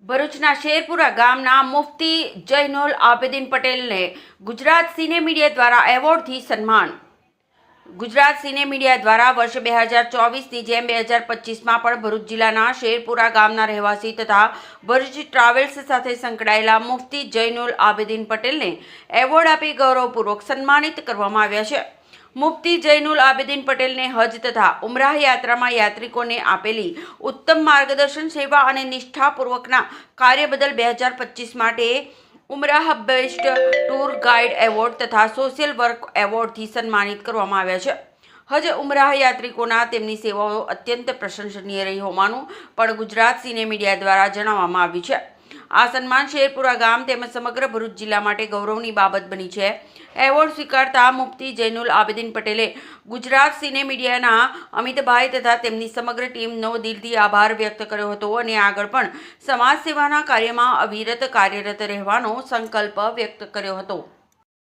ભરૂચના શેરપુરા ગામના મુફ્તી જૈનુલ આબેદીન પટેલને ગુજરાત સિને મીડિયા દ્વારા એવોર્ડથી સન્માન. ગુજરાત સિને મીડિયા દ્વારા વર્ષ 2024ની જેમ 2025માં પણ ભરૂચ જિલ્લાના શેરપુરા ગામના રહેવાસી તથા ભરૂચ ટ્રાવેલ્સ સાથે સંકળાયેલા મુફ્તી જૈનુલ આબેદીન પટેલને એવોર્ડ આપી ગૌરવપૂર્વક સન્માનિત કરવામાં આવ્યા છે. મુફ્તી જૈનુલ આબેદીન પટેલને હજ તથા ઉમરાહ યાત્રામાં યાત્રિકોને આપેલી ઉત્તમ માર્ગદર્શન, સેવા અને નિષ્ઠાપૂર્વકના કાર્ય બદલ 2025 માટે Umrah best tour guide award તથા સોશિયલ વર્ક એવોર્ડથી સન્માનિત કરવામાં આવ્યા છે. હજ ઉમરાહ યાત્રિકોના તેમની સેવાઓ અત્યંત પ્રશંસનીય રહી હોવાનું પણ ગુજરાત સિને મીડિયા દ્વારા જણાવવામાં આવ્યું છે. આ સન્માન શેરપુરા ગામ તેમજ સમગ્ર ભરૂચ જિલ્લા માટે ગૌરવની બાબત બની છે. એવોર્ડ સ્વીકારતા મુફ્તી જૈનુલ આબેદીન પટેલે ગુજરાત સિને મીડિયાના અમિતભાઈ તથા તેમની સમગ્ર ટીમનો દિલથી આભાર વ્યક્ત કર્યો હતો અને આગળ પણ સમાજ સેવાના કાર્યમાં અવિરત કાર્યરત રહેવાનો સંકલ્પ વ્યક્ત કર્યો હતો.